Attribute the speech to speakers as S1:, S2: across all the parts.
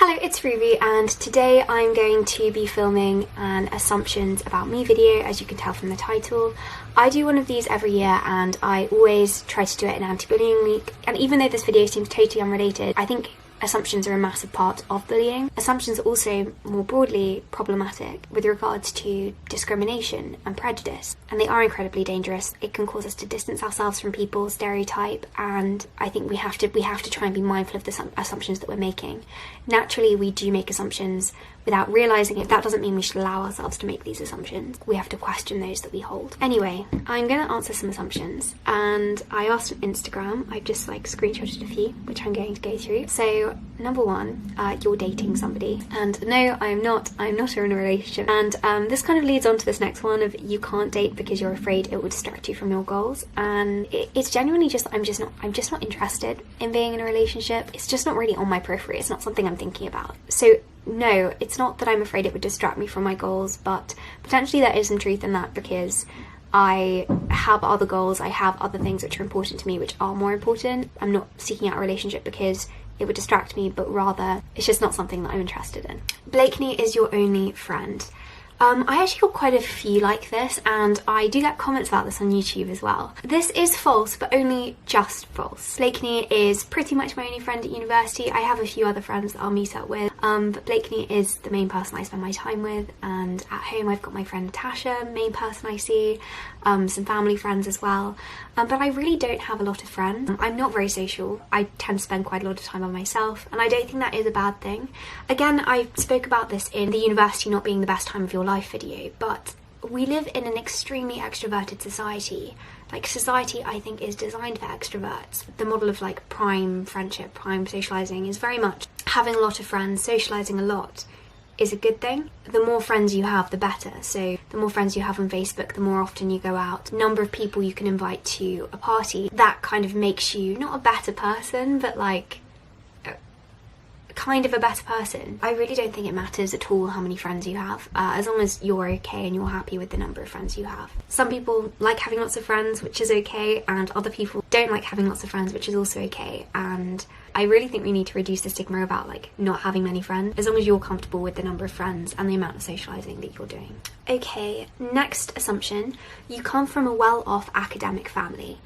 S1: Hello, it's Ruby, and today I'm going to be filming an assumptions about me video, as you can tell from the title. I do one of these every year and I always try to do it in anti-bullying week, and even though this video seems totally unrelated, I think assumptions are a massive part of bullying. Assumptions are also more broadly problematic with regards to discrimination and prejudice, and they are incredibly dangerous. It can cause us to distance ourselves from people, stereotype, and I think we have to try and be mindful of the assumptions that we're making. Naturally, we do make assumptions without realising it. That doesn't mean we should allow ourselves to make these assumptions. We have to question those that we hold. Anyway, I'm going to answer some assumptions, and I asked on Instagram. I've just screenshotted a few, which I'm going to go through. So, number one, you're dating somebody. And no, I'm not in a relationship. And this kind of leads on to this next one of you can't date because you're afraid it will distract you from your goals. And it's genuinely just, I'm just not interested in being in a relationship. It's just not really on my periphery. It's not something I'm thinking about. So no, it's not that I'm afraid it would distract me from my goals, but potentially there is some truth in that because I have other goals, I have other things which are important to me, which are more important. I'm not seeking out a relationship because it would distract me, but rather it's just not something that I'm interested in. Blakeney is your only friend. I actually got quite a few like this, and I do get comments about this on YouTube as well. This is false, but only just false. Blakeney is pretty much my only friend at university. I have a few other friends that I'll meet up with, but Blakeney is the main person I spend my time with, and at home I've got my friend Natasha, main person I see, some family friends as well, but I really don't have a lot of friends. I'm not very social. I tend to spend quite a lot of time by myself, and I don't think that is a bad thing. Again, I spoke about this in the university not being the best time of your life video, but we live in an extremely extroverted society. Society, I think, is designed for extroverts. The model of prime friendship, prime socializing is very much having a lot of friends, socializing a lot is a good thing. The more friends you have, the better. So the more friends you have on Facebook, the more often you go out, number of people you can invite to a party, that kind of makes you not a better person, but kind of a better person. I really don't think it matters at all how many friends you have, as long as you're okay and you're happy with the number of friends you have. Some people like having lots of friends, which is okay, and other people don't like having lots of friends, which is also okay. And I really think we need to reduce the stigma about not having many friends, as long as you're comfortable with the number of friends and the amount of socialising that you're doing. Okay, next assumption, you come from a well-off academic family.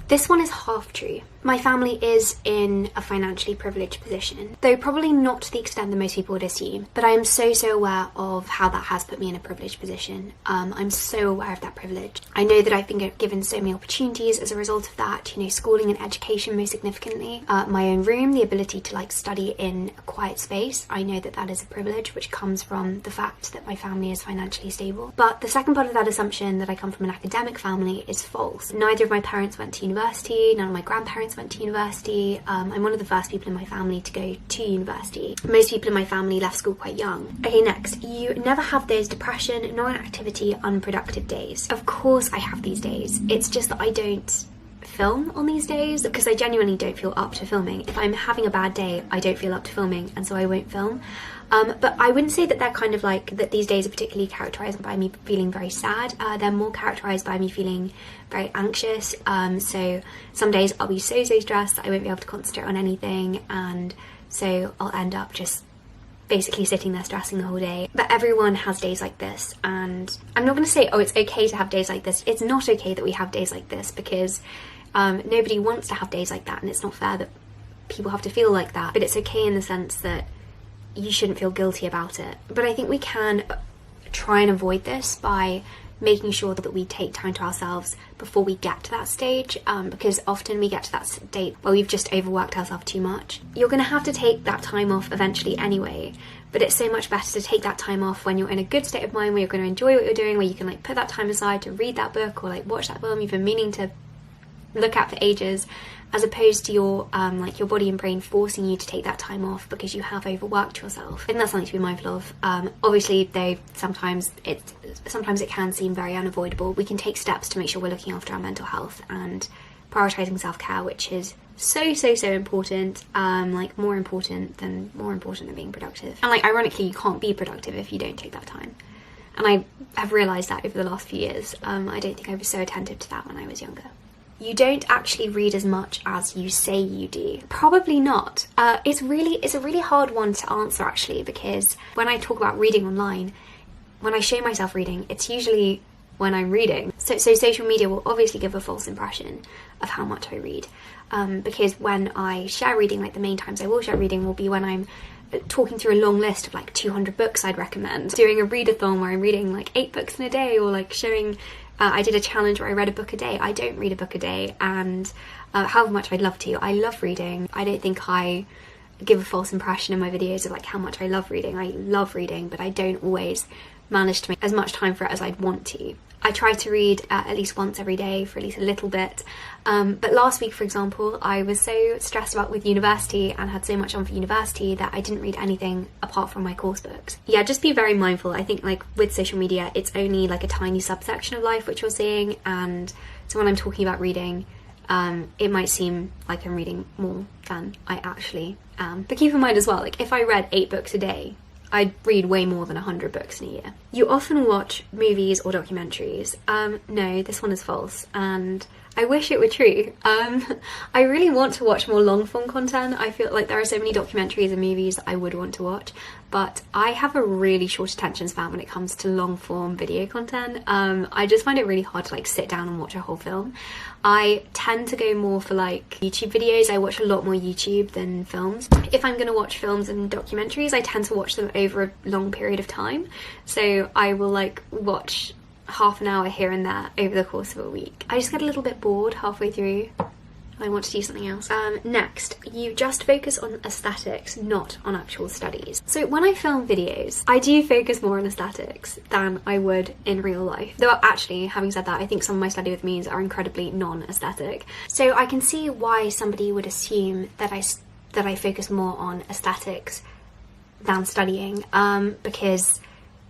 S1: This one is half true. My family is in a financially privileged position, though probably not to the extent that most people would assume, but I am so aware of how that has put me in a privileged position. I'm so aware of that privilege. I know that I've been given so many opportunities as a result of that, schooling and education most significantly. My own room, the ability to study in a quiet space. I know that that is a privilege which comes from the fact that my family is financially stable. But the second part of that assumption, that I come from an academic family, is false. Neither of my parents went to university, none of my grandparents went to university. I'm one of the first people in my family to go to university. Most people in my family left school quite young. Okay, next, you never have those depression, non-activity, unproductive days. Of course I have these days. It's just that I don't film on these days because I genuinely don't feel up to filming. If I'm having a bad day, I don't feel up to filming, and so I won't film. But I wouldn't say that they're kind of that these days are particularly characterised by me feeling very sad. They're more characterised by me feeling very anxious. So some days I'll be so stressed that I won't be able to concentrate on anything, and so I'll end up just basically sitting there stressing the whole day. But everyone has days like this, and I'm not going to say, oh, it's okay to have days like this. It's not okay that we have days like this, because nobody wants to have days like that, and it's not fair that people have to feel like that. But it's okay in the sense that you shouldn't feel guilty about it. But I think we can try and avoid this by making sure that we take time to ourselves before we get to that stage, because often we get to that state where we've just overworked ourselves too much. You're going to have to take that time off eventually anyway, but it's so much better to take that time off when you're in a good state of mind, where you're going to enjoy what you're doing, where you can put that time aside to read that book or watch that film you've been meaning to look at for ages, as opposed to your body and brain forcing you to take that time off because you have overworked yourself. I think that's something to be mindful of. Obviously, though, sometimes it can seem very unavoidable. We can take steps to make sure we're looking after our mental health and prioritising self-care, which is so important, more important than being productive. And ironically, you can't be productive if you don't take that time. And I have realised that over the last few years. I don't think I was so attentive to that when I was younger. you don't actually read as much as you say you do. Probably not. It's a really hard one to answer actually, because when I talk about reading online, when I show myself reading, it's usually when I'm reading. So social media will obviously give a false impression of how much I read, because when I share reading, like the main times I will share reading will be when I'm talking through a long list of like 200 books I'd recommend, doing a readathon where I'm reading like 8 books in a day, or like showing I did a challenge where I read a book a day. I don't read a book a day, and however much I'd love to, I love reading. I don't think I give a false impression in my videos of like how much I love reading. I love reading, but I don't always manage to make as much time for it as I'd want to. I try to read at least once every day for at least a little bit, but last week, for example, I was so stressed about with university and had so much on for university that I didn't read anything apart from my course books. Yeah, just be very mindful. I think like with social media, it's only like a tiny subsection of life which you're seeing, and so when I'm talking about reading, it might seem like I'm reading more than I actually am. But keep in mind as well, like if I read 8 books a day, I'd read way more than 100 books in a year. You often watch movies or documentaries. No, this one is false, and I wish it were true. I really want to watch more long form content. I feel like there are so many documentaries and movies that I would want to watch, but I have a really short attention span when it comes to long form video content. I just find it really hard to like sit down and watch a whole film. I tend to go more for like YouTube videos. I watch a lot more YouTube than films. If I'm gonna watch films and documentaries, I tend to watch them over a long period of time. So I will like watch half an hour here and there over the course of a week. I just get a little bit bored halfway through. I want to do something else. Next, you just focus on aesthetics, not on actual studies. So when I film videos, I do focus more on aesthetics than I would in real life. Though actually, having said that, I think some of my study with me's are incredibly non-aesthetic. So I can see why somebody would assume that I focus more on aesthetics than studying, because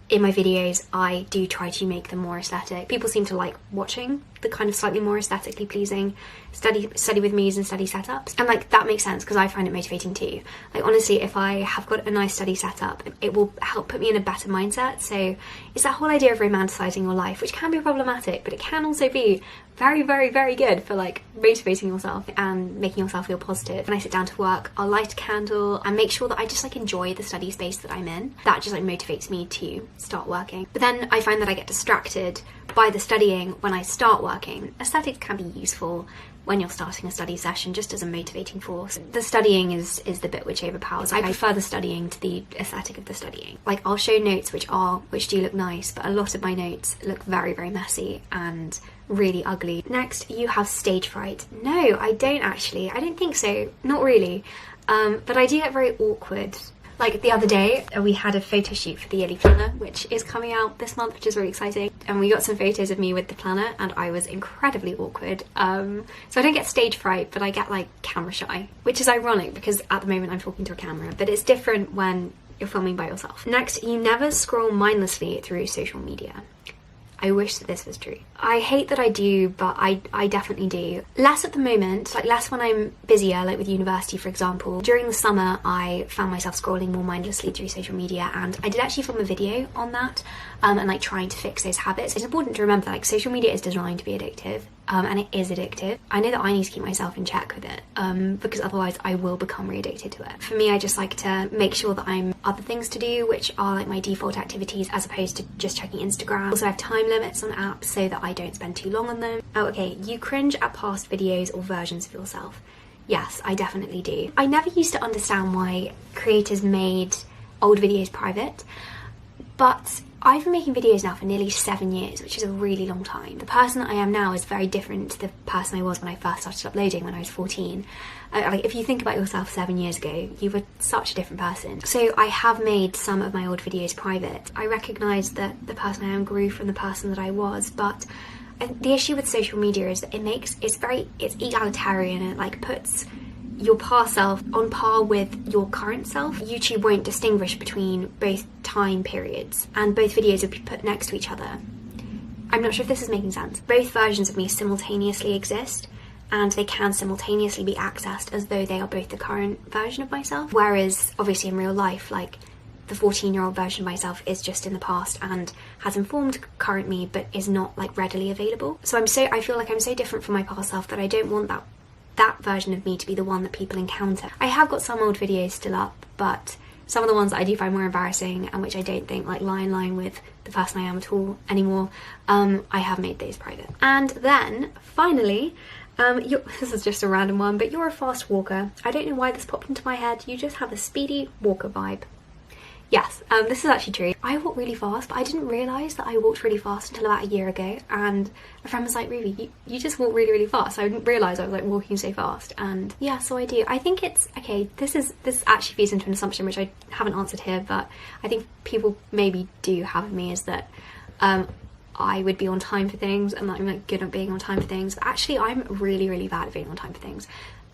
S1: in my videos I do try to make them more aesthetic. People seem to like watching the kind of slightly more aesthetically pleasing study with me's and study setups, and like that makes sense because I find it motivating too. Like honestly, if I have got a nice study setup, it will help put me in a better mindset. So it's that whole idea of romanticizing your life, which can be problematic, but it can also be very, very, very good for like motivating yourself and making yourself feel positive. When I sit down to work, I'll light a candle and make sure that I just like enjoy the study space that I'm in. That just like motivates me to start working. But then I find that I get distracted by the studying when I start working. Aesthetics can be useful when you're starting a study session just as a motivating force. The studying is the bit which overpowers. I prefer the studying to the aesthetic of the studying. Like I'll show notes which do look nice, but a lot of my notes look very, very messy and really ugly. Next, you have stage fright. No, I don't actually. I don't think so. Not really. But I do get very awkward. Like the other day, we had a photo shoot for the yearly planner, which is coming out this month, which is really exciting. And we got some photos of me with the planner, and I was incredibly awkward. So I don't get stage fright, but I get like camera shy, which is ironic because at the moment I'm talking to a camera, but it's different when you're filming by yourself. Next, you never scroll mindlessly through social media. I wish that this was true. I hate that I do, but I definitely do. Less at the moment, like less when I'm busier, like with university, for example. During the summer, I found myself scrolling more mindlessly through social media, and I did actually film a video on that, and like trying to fix those habits. It's important to remember that like social media is designed to be addictive, and it is addictive. I know that I need to keep myself in check with it, because otherwise I will become re-addicted to it. For me, I just like to make sure that I'm other things to do, which are like my default activities, as opposed to just checking Instagram. Also, I have time limits on apps so that I don't spend too long on them. Oh, okay, you cringe at past videos or versions of yourself. Yes, I definitely do. I never used to understand why creators made old videos private, but I've been making videos now for nearly 7 years, which is a really long time. The person that I am now is very different to the person I was when I first started uploading when I was 14. Like, if you think about yourself 7 years ago, you were such a different person. So I have made some of my old videos private. I recognise that the person I am grew from the person that I was, but the issue with social media is that it's egalitarian, and it like puts your past self on par with your current self. YouTube won't distinguish between both time periods, and both videos will be put next to each other. I'm not sure if this is making sense. Both versions of me simultaneously exist, and they can simultaneously be accessed as though they are both the current version of myself. Whereas obviously in real life, like the 14-year-old version of myself is just in the past and has informed current me, but is not like readily available. So I feel like I'm so different from my past self that I don't want that version of me to be the one that people encounter. I have got some old videos still up, but some of the ones that I do find more embarrassing and which I don't think like lie in line with the person I am at all anymore, I have made those private. And then finally, this is just a random one, but you're a fast walker. I don't know why this popped into my head. You just have a speedy walker vibe. Yes, this is actually true. I walk really fast, but I didn't realise that I walked really fast until about a year ago, and a friend was like, Ruby, you just walk really, really fast. I didn't realise I was like walking so fast, and yeah, so I do. I think it's, okay, this actually feeds into an assumption which I haven't answered here, but I think people maybe do have of me, is that I would be on time for things and that I'm like good at being on time for things, but actually I'm really, really bad at being on time for things.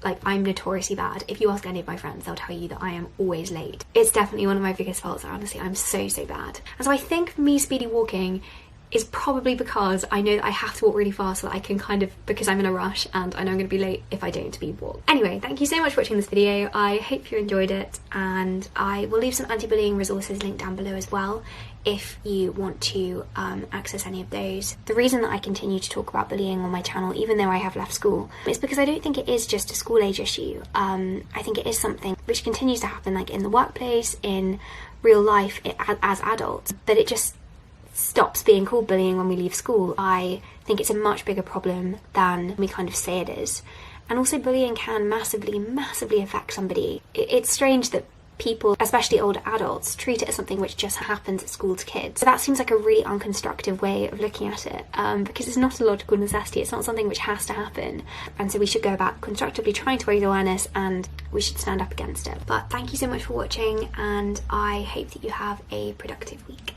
S1: Like, I'm notoriously bad. If you ask any of my friends, they'll tell you that I am always late. It's definitely one of my biggest faults. Honestly, I'm so bad. And so I think me speedy walking is probably because I know that I have to walk really fast so that I can kind of, because I'm in a rush and I know I'm going to be late if I don't speed walk. Anyway, thank you so much for watching this video. I hope you enjoyed it, and I will leave some anti-bullying resources linked down below as well if you want to access any of those. The reason that I continue to talk about bullying on my channel, even though I have left school, is because I don't think it is just a school age issue. I think it is something which continues to happen like in the workplace, in real life as adults, but it just stops being called bullying when we leave school. I think it's a much bigger problem than we kind of say it is. And also bullying can massively affect somebody. It's strange that people, especially older adults, treat it as something which just happens at school to kids. So that seems like a really unconstructive way of looking at it, because it's not a logical necessity. It's not something which has to happen. And so we should go about constructively trying to raise awareness, and we should stand up against it. But thank you so much for watching, and I hope that you have a productive week.